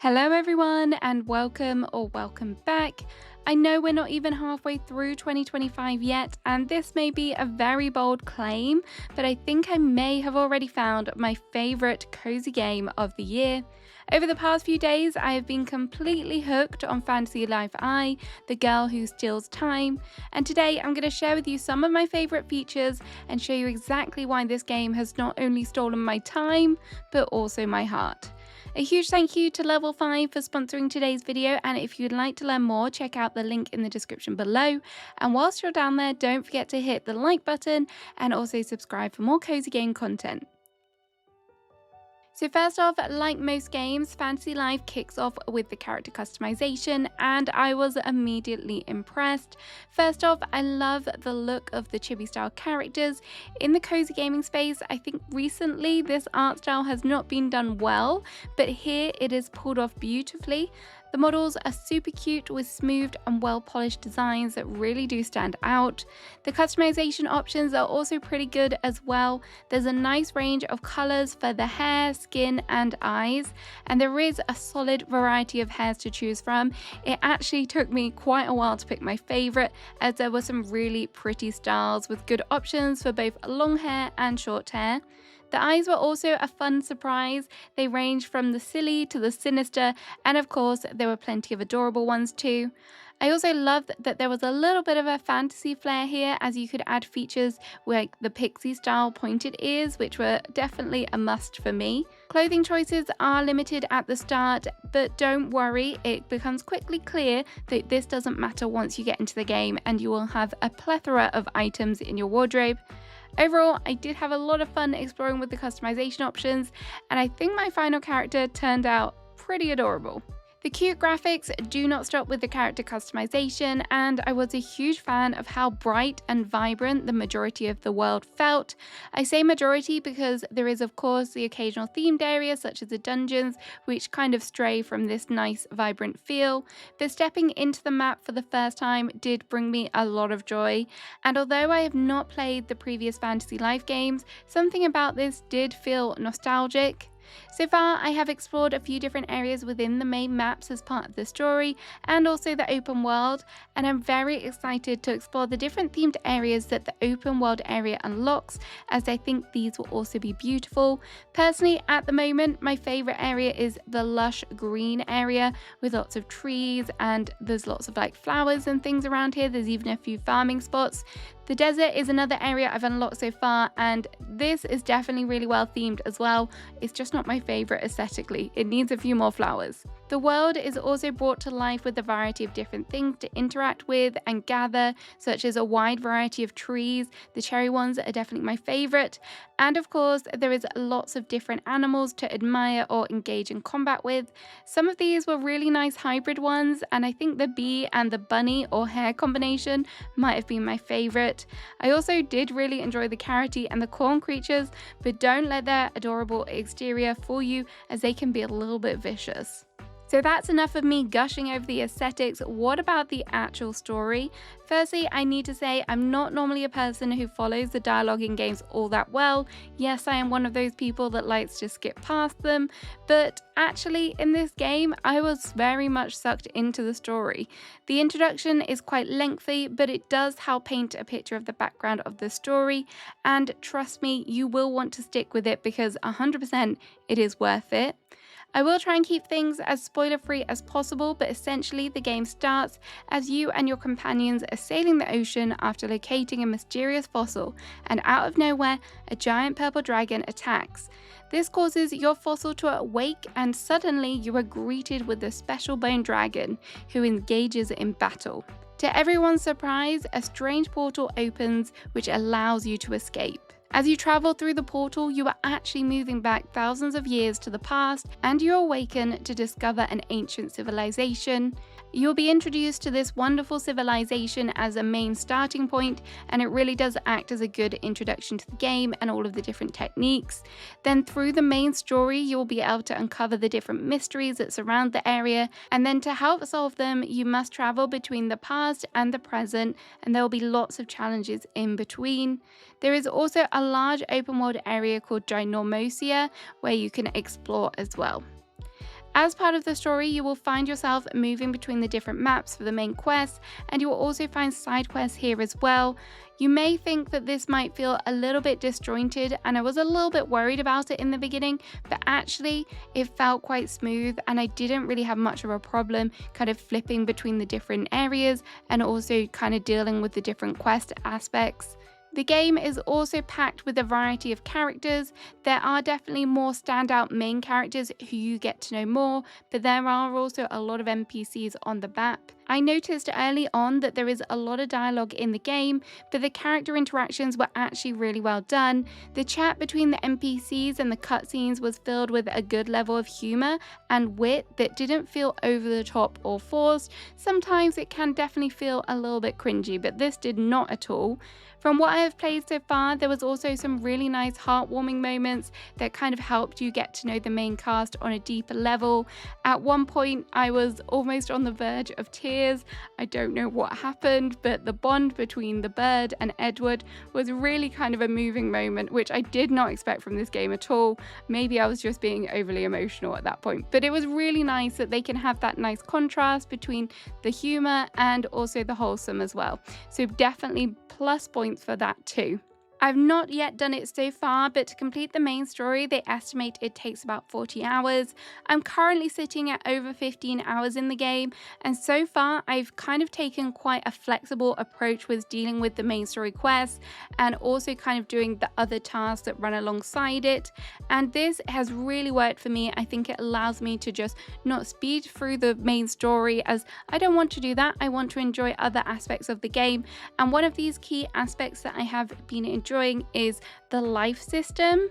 Hello everyone and welcome or welcome back. I know we're not even halfway through 2025 yet, and this may be a very bold claim, but I think I may have already found my favorite cozy game of the year. Over the past few days, I have been completely hooked on Fantasy Life I, the girl who steals time, and today I'm going to share with you some of my favorite features and show you exactly why this game has not only stolen my time, but also my heart. A huge thank you to Level 5 for sponsoring today's video, and if you'd like to learn more, check out the link in the description below. And whilst you're down there, don't forget to hit the like button and also subscribe for more cozy game content. So first off, like most games, Fantasy Life kicks off with the character customization, and I was immediately impressed. First off, I love the look of the chibi style characters. In the cozy gaming space, I think recently this art style has not been done well, but here it is pulled off beautifully. The models are super cute with smooth and well polished designs that really do stand out. The customization options are also pretty good as well. There's a nice range of colours for the hair, skin and eyes, and there is a solid variety of hairs to choose from. It actually took me quite a while to pick my favourite, as there were some really pretty styles with good options for both long hair and short hair. The eyes were also a fun surprise. They ranged from the silly to the sinister, and of course there were plenty of adorable ones too. I also loved that there was a little bit of a fantasy flair here, as you could add features like the pixie style pointed ears, which were definitely a must for me. Clothing choices are limited at the start, but don't worry, it becomes quickly clear that this doesn't matter once you get into the game, and you will have a plethora of items in your wardrobe. Overall, I did have a lot of fun exploring with the customization options, and I think my final character turned out pretty adorable. The cute graphics do not stop with the character customization, and I was a huge fan of how bright and vibrant the majority of the world felt. I say majority because there is of course the occasional themed areas such as the dungeons, which kind of stray from this nice vibrant feel, but stepping into the map for the first time did bring me a lot of joy. And although I have not played the previous Fantasy Life games, something about this did feel nostalgic. So far, I have explored a few different areas within the main maps as part of the story, and also the open world, and I'm very excited to explore the different themed areas that the open world area unlocks, as I think these will also be beautiful. Personally, at the moment, my favourite area is the lush green area with lots of trees, and there's lots of like flowers and things around here. There's even a few farming spots. The desert is another area I've unlocked so far, and this is definitely really well themed as well. It's just not my favourite aesthetically. It needs a few more flowers. The world is also brought to life with a variety of different things to interact with and gather, such as a wide variety of trees. The cherry ones are definitely my favourite. And of course, there is lots of different animals to admire or engage in combat with. Some of these were really nice hybrid ones, and I think the bee and the bunny or hare combination might have been my favourite. I also did really enjoy the carroty and the corn creatures, but don't let their adorable exterior fool you, as they can be a little bit vicious. So that's enough of me gushing over the aesthetics. What about the actual story? Firstly, I need to say I'm not normally a person who follows the dialogue in games all that well. Yes, I am one of those people that likes to skip past them, but actually in this game, I was very much sucked into the story. The introduction is quite lengthy, but it does help paint a picture of the background of the story, and trust me, you will want to stick with it because 100% it is worth it. I will try and keep things as spoiler free as possible, but essentially the game starts as you and your companions are sailing the ocean after locating a mysterious fossil, and out of nowhere a giant purple dragon attacks. This causes your fossil to awake, and suddenly you are greeted with the special bone dragon, who engages in battle. To everyone's surprise, a strange portal opens which allows you to escape. As you travel through the portal, you are actually moving back thousands of years to the past, and you awaken to discover an ancient civilization. You'll be introduced to this wonderful civilization as a main starting point, and it really does act as a good introduction to the game and all of the different techniques. Then through the main story, you'll be able to uncover the different mysteries that surround the area, and then to help solve them, you must travel between the past and the present, and there will be lots of challenges in between. There is also a large open world area called Ginormosia where you can explore as well. As part of the story, you will find yourself moving between the different maps for the main quests, and you will also find side quests here as well. You may think that this might feel a little bit disjointed, and I was a little bit worried about it in the beginning, but actually it felt quite smooth and I didn't really have much of a problem kind of flipping between the different areas and also kind of dealing with the different quest aspects. The game is also packed with a variety of characters. There are definitely more standout main characters who you get to know more, but there are also a lot of NPCs on the map. I noticed early on that there is a lot of dialogue in the game, but the character interactions were actually really well done. The chat between the NPCs and the cutscenes was filled with a good level of humor and wit that didn't feel over the top or forced. Sometimes it can definitely feel a little bit cringy, but this did not at all. From what I have played so far, there was also some really nice heartwarming moments that kind of helped you get to know the main cast on a deeper level. At one point, I was almost on the verge of tears. I don't know what happened, but the bond between the bird and Edward was really kind of a moving moment, which I did not expect from this game at all. Maybe I was just being overly emotional at that point, but it was really nice that they can have that nice contrast between the humor and also the wholesome as well. So definitely plus points for that too. I've not yet done it so far, but to complete the main story, they estimate it takes about 40 hours. I'm currently sitting at over 15 hours in the game, and so far I've kind of taken quite a flexible approach with dealing with the main story quests and also kind of doing the other tasks that run alongside it. And this has really worked for me. I think it allows me to just not speed through the main story, as I don't want to do that. I want to enjoy other aspects of the game. And one of these key aspects that I have been enjoying is the life system.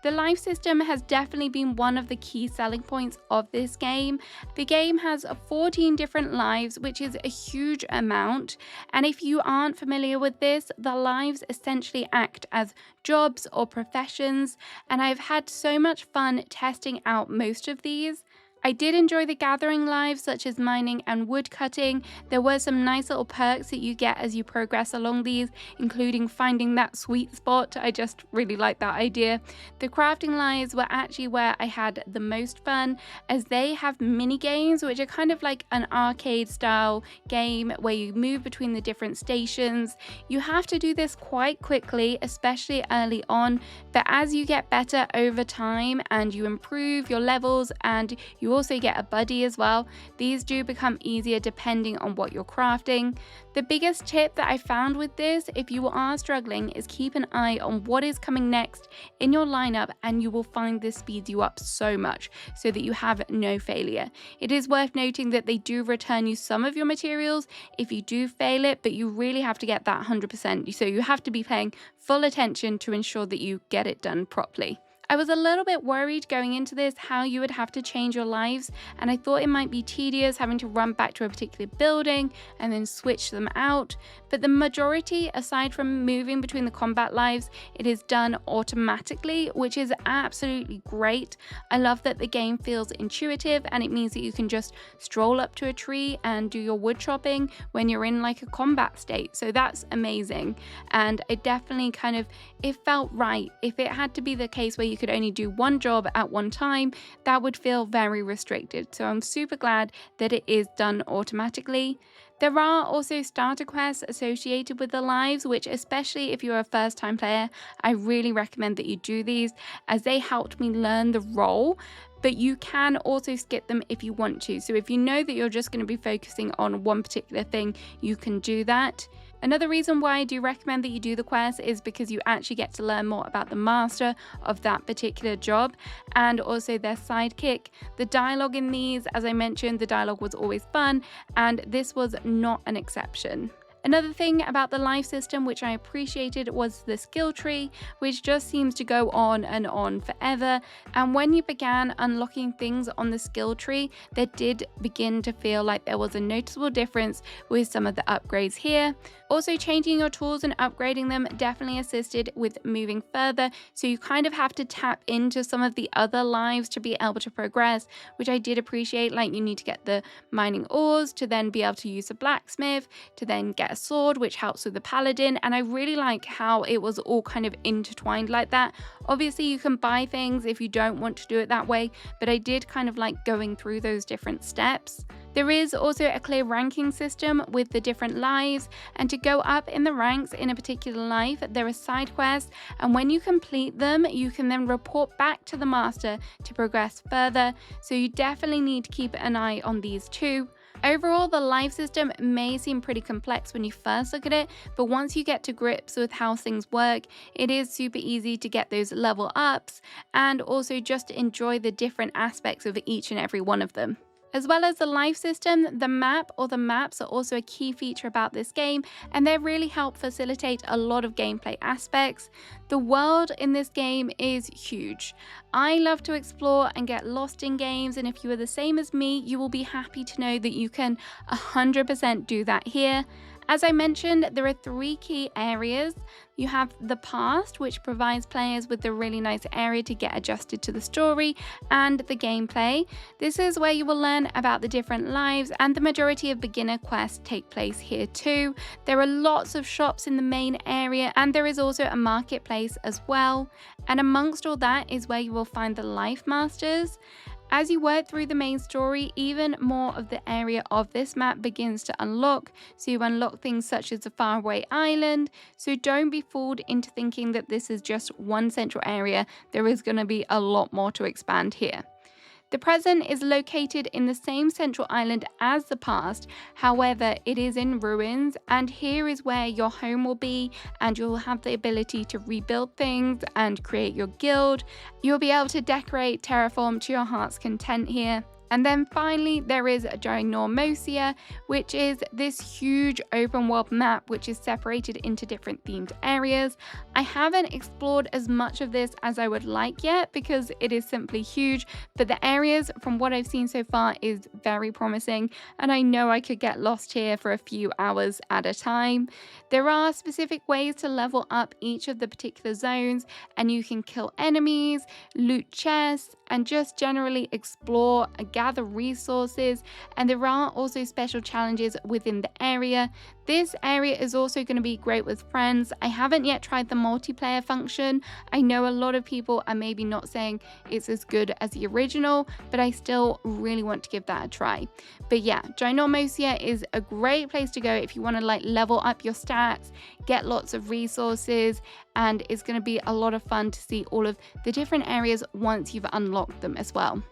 The life system has definitely been one of the key selling points of this game. The game has 14 different lives, which is a huge amount. And if you aren't familiar with this, the lives essentially act as jobs or professions. And I've had so much fun testing out most of these. I did enjoy the gathering lives such as mining and wood cutting. There were some nice little perks that you get as you progress along these, including finding that sweet spot. I just really like that idea. The crafting lives were actually where I had the most fun, as they have mini games which are kind of like an arcade style game where you move between the different stations. You have to do this quite quickly, especially early on, but as you get better over time and you improve your levels and you also get a buddy as well, these do become easier depending on what you're crafting. The biggest tip that I found with this, if you are struggling, is keep an eye on what is coming next in your lineup, and you will find this speeds you up so much so that you have no failure. It is worth noting that they do return you some of your materials if you do fail it, but you really have to get that 100%, so you have to be paying full attention to ensure that you get it done properly. I was a little bit worried going into this how you would have to change your lives, and I thought it might be tedious having to run back to a particular building and then switch them out, but the majority, aside from moving between the combat lives, it is done automatically, which is absolutely great. I love that the game feels intuitive, and it means that you can just stroll up to a tree and do your wood chopping when you're in like a combat state, so that's amazing. And it definitely it felt right. If it had to be the case where you could only do one job at one time, that would feel very restricted. So I'm super glad that it is done automatically. There are also starter quests associated with the lives, which, especially if you're a first time player, I really recommend that you do these, as they helped me learn the role. But you can also skip them if you want to. So if you know that you're just going to be focusing on one particular thing, you can do that. Another reason why I do recommend that you do the quest is because you actually get to learn more about the master of that particular job and also their sidekick. The dialogue in these, as I mentioned, the dialogue was always fun, and this was not an exception. Another thing about the life system which I appreciated was the skill tree, which just seems to go on and on forever. And when you began unlocking things on the skill tree, there did begin to feel like there was a noticeable difference with some of the upgrades here. Also, changing your tools and upgrading them definitely assisted with moving further, so you kind of have to tap into some of the other lives to be able to progress, which I did appreciate. Like, you need to get the mining ores to then be able to use the blacksmith, to then get a sword, which helps with the paladin, and I really like how it was all kind of intertwined like that. Obviously, you can buy things if you don't want to do it that way, but I did kind of like going through those different steps. There is also a clear ranking system with the different lives, and to go up in the ranks in a particular life, there are side quests, and when you complete them, you can then report back to the master to progress further, so you definitely need to keep an eye on these too. Overall, the life system may seem pretty complex when you first look at it, but once you get to grips with how things work, it is super easy to get those level ups and also just enjoy the different aspects of each and every one of them. As well as the life system, the map or the maps are also a key feature about this game, and they really help facilitate a lot of gameplay aspects. The world in this game is huge. I love to explore and get lost in games, and if you are the same as me, you will be happy to know that you can 100% do that here. As I mentioned, there are 3 key areas. You have the past, which provides players with a really nice area to get adjusted to the story and the gameplay. This is where you will learn about the different lives, and the majority of beginner quests take place here too. There are lots of shops in the main area, and there is also a marketplace as well. And amongst all that is where you will find the life masters. As you work through the main story, even more of the area of this map begins to unlock. So you unlock things such as the faraway island. So don't be fooled into thinking that this is just one central area. There is going to be a lot more to expand here. The present is located in the same central island as the past, however, it is in ruins, and here is where your home will be, and you'll have the ability to rebuild things and create your guild. You'll be able to decorate, terraform to your heart's content here. And then finally, there is Ginormosia, which is this huge open world map which is separated into different themed areas. I haven't explored as much of this as I would like yet because it is simply huge, but the areas from what I've seen so far is very promising, and I know I could get lost here for a few hours at a time. There are specific ways to level up each of the particular zones, and you can kill enemies, loot chests, and just generally explore, gather resources, and there are also special challenges within the area. This area is also going to be great with friends. I haven't yet tried the multiplayer function. I know a lot of people are maybe not saying it's as good as the original, but I still really want to give that a try. But yeah, Ginormosia is a great place to go if you want to like level up your stats, get lots of resources, and it's going to be a lot of fun to see all of the different areas once you've unlocked them as well.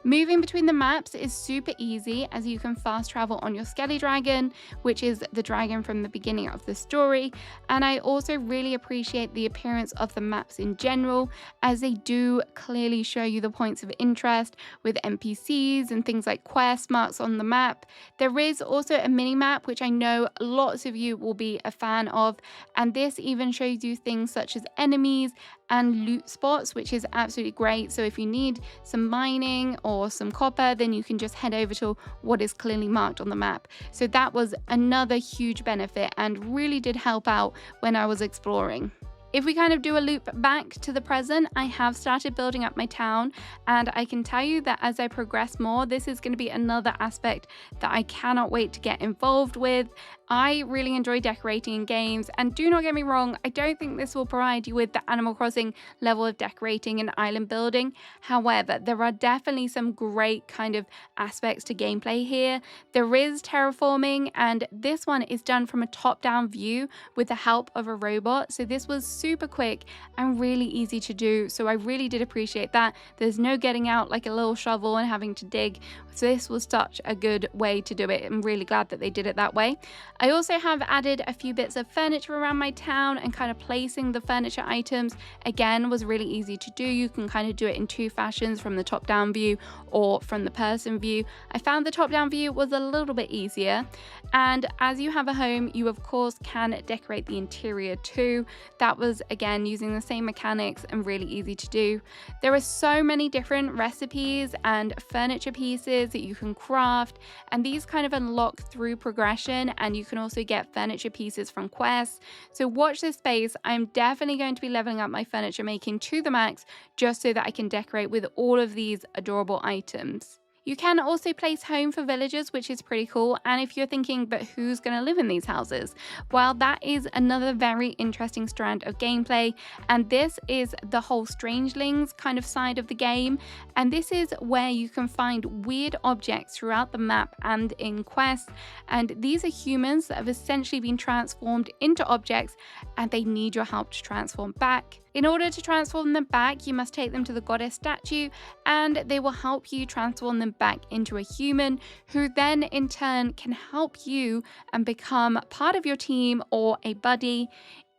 Moving between the maps is super easy as you can fast travel on your Skelly Dragon, which is the dragon from the beginning of the story, and I also really appreciate the appearance of the maps in general as they do clearly show you the points of interest with NPCs and things like quest marks on the map. There is also a mini map which I know lots of you will be a fan of, and this even shows you things such as enemies and loot spots, which is absolutely great. So if you need some mining or some copper, then you can just head over to what is clearly marked on the map. So that was another huge benefit and really did help out when I was exploring. If we kind of do a loop back to the present, I have started building up my town, and I can tell you that as I progress more, this is going to be another aspect that I cannot wait to get involved with. I really enjoy decorating in games, and do not get me wrong, I don't think this will provide you with the Animal Crossing level of decorating and island building. However, there are definitely some great kind of aspects to gameplay here. There is terraforming, and this one is done from a top-down view with the help of a robot. So this was super quick and really easy to do. So I really did appreciate that. There's no getting out like a little shovel and having to dig. So this was such a good way to do it. I'm really glad that they did it that way. I also have added a few bits of furniture around my town, and kind of placing the furniture items again was really easy to do. You can kind of do it in two fashions, from the top down view or from the person view. I found the top down view was a little bit easier, and as you have a home, you of course can decorate the interior too. That was again using the same mechanics and really easy to do. There are so many different recipes and furniture pieces that you can craft, and these kind of unlock through progression, and you can also get furniture pieces from quests. So watch this space. I'm definitely going to be leveling up my furniture making to the max just so that I can decorate with all of these adorable items. You can also place home for villagers, which is pretty cool. And if you're thinking, but who's going to live in these houses? Well, that is another very interesting strand of gameplay. And this is the whole Strangelings kind of side of the game. And this is where you can find weird objects throughout the map and in quests. And these are humans that have essentially been transformed into objects, and they need your help to transform back. In order to transform them back, you must take them to the goddess statue, and they will help you transform them back into a human, who then in turn can help you and become part of your team or a buddy.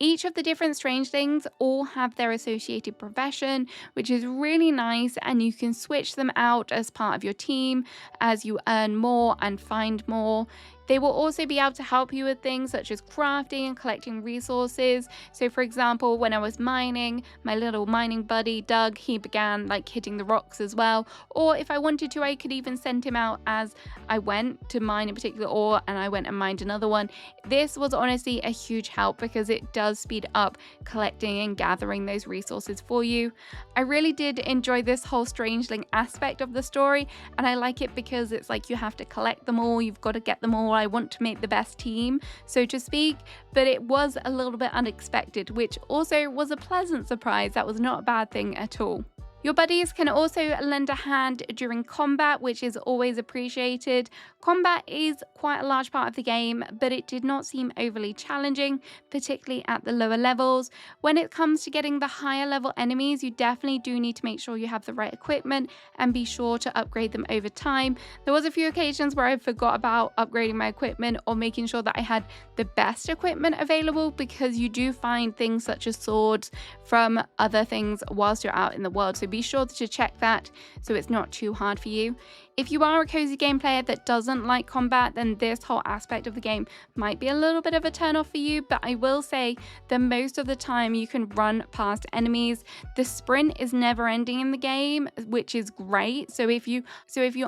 Each of the different Strangelings all have their associated profession, which is really nice, and you can switch them out as part of your team as you earn more and find more. They will also be able to help you with things such as crafting and collecting resources. So for example, when I was mining, my little mining buddy Doug, he began like hitting the rocks as well. Or if I wanted to, I could even send him out as I went to mine a particular ore, and I went and mined another one. This was honestly a huge help because it does speed up collecting and gathering those resources for you. I really did enjoy this whole Strangeling aspect of the story, and I like it because it's like you have to collect them all, you've got to get them all. I want to make the best team, so to speak, but it was a little bit unexpected, which also was a pleasant surprise. That was not a bad thing at all. Your buddies can also lend a hand during combat, which is always appreciated. Combat is quite a large part of the game, but it did not seem overly challenging, particularly at the lower levels. When it comes to getting the higher level enemies, you definitely do need to make sure you have the right equipment and be sure to upgrade them over time. There was a few occasions where I forgot about upgrading my equipment or making sure that I had the best equipment available, because you do find things such as swords from other things whilst you're out in the world. So be sure to check that so it's not too hard for you. If you are a cozy game player that doesn't like combat, then this whole aspect of the game might be a little bit of a turn off for you, but I will say that most of the time you can run past enemies. The sprint is never ending in the game, which is great. So if you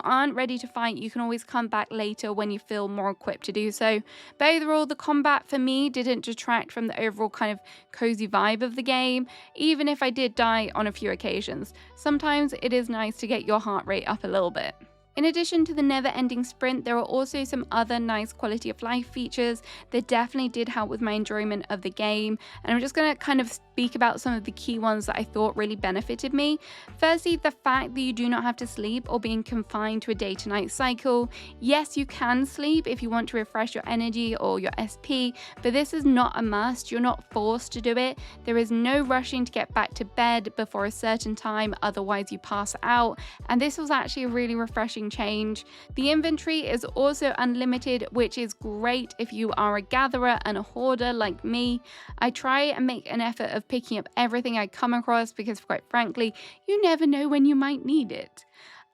aren't ready to fight, you can always come back later when you feel more equipped to do so. But overall, the combat for me didn't detract from the overall kind of cozy vibe of the game, even if I did die on a few occasions. Sometimes it is nice to get your heart rate up a little bit. In addition to the never-ending sprint, there are also some other nice quality of life features that definitely did help with my enjoyment of the game, and I'm just going to kind of speak about some of the key ones that I thought really benefited me. Firstly, the fact that you do not have to sleep or being confined to a day-to-night cycle. Yes, you can sleep if you want to refresh your energy or your SP, but this is not a must. You're not forced to do it. There is no rushing to get back to bed before a certain time, otherwise you pass out, and this was actually a really refreshing change. The inventory is also unlimited, which is great if you are a gatherer and a hoarder like me. I try and make an effort of picking up everything I come across because, quite frankly, you never know when you might need it.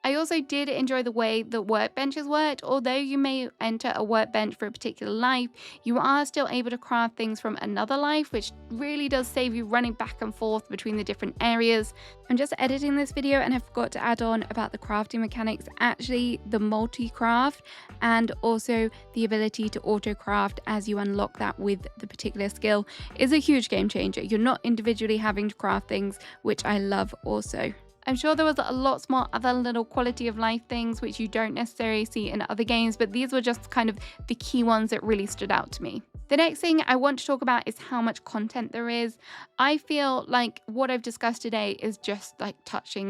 I also did enjoy the way the workbenches worked. Although you may enter a workbench for a particular life, you are still able to craft things from another life, which really does save you running back and forth between the different areas. I'm just editing this video and I forgot to add on about the crafting mechanics. Actually, the multi-craft and also the ability to auto-craft as you unlock that with the particular skill is a huge game changer. You're not individually having to craft things, which I love also. I'm sure there was a lot more other little quality of life things which you don't necessarily see in other games, but these were just kind of the key ones that really stood out to me. The next thing I want to talk about is how much content there is. I feel like what I've discussed today is just like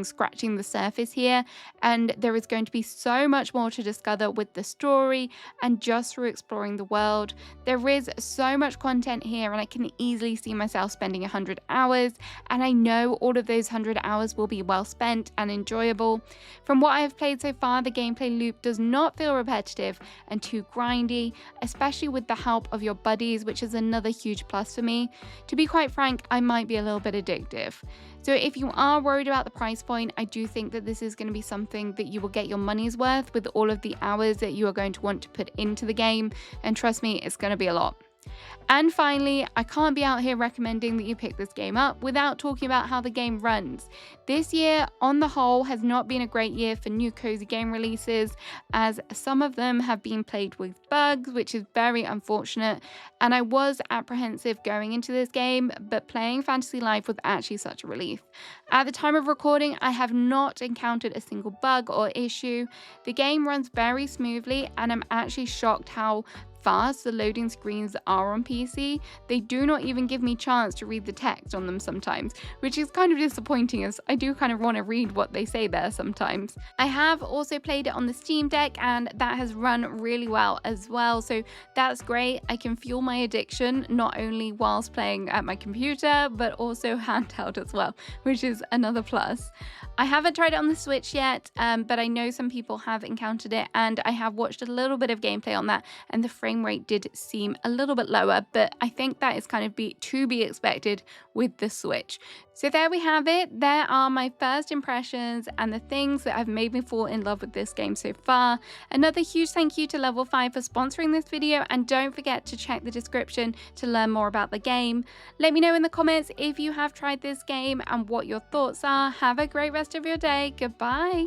scratching the surface here, and there is going to be so much more to discover with the story and just through exploring the world. There is so much content here, and I can easily see myself spending 100 hours, and I know all of those 100 hours will be well spent and enjoyable. From what I have played so far, the gameplay loop does not feel repetitive and too grindy, especially with the help of your buddies, which is another huge plus for me. To be quite frank, I might be a little bit addictive. So if you are worried about the price point, I do think that this is going to be something that you will get your money's worth with all of the hours that you are going to want to put into the game, and trust me, it's going to be a lot. And finally, I can't be out here recommending that you pick this game up without talking about how the game runs. This year, on the whole, has not been a great year for new cozy game releases, as some of them have been plagued with bugs, which is very unfortunate. And I was apprehensive going into this game, but playing Fantasy Life was actually such a relief. At the time of recording, I have not encountered a single bug or issue. The game runs very smoothly, and I'm actually shocked how fast the loading screens are on PC. They do not even give me a chance to read the text on them sometimes, which is kind of disappointing as I do kind of want to read what they say there sometimes. I have also played it on the Steam Deck and that has run really well as well, so that's great. I can fuel my addiction not only whilst playing at my computer but also handheld as well, which is another plus. I haven't tried it on the Switch yet, but I know some people have encountered it and I have watched a little bit of gameplay on that, and the frame rate did seem a little bit lower, but I think that is kind of to be expected with the Switch. So there we have it. There are my first impressions and the things that have made me fall in love with this game so far. Another huge thank you to Level 5 for sponsoring this video, and don't forget to check the description to learn more about the game. Let me know in the comments if you have tried this game and what your thoughts are. Have a great rest of your day. Goodbye.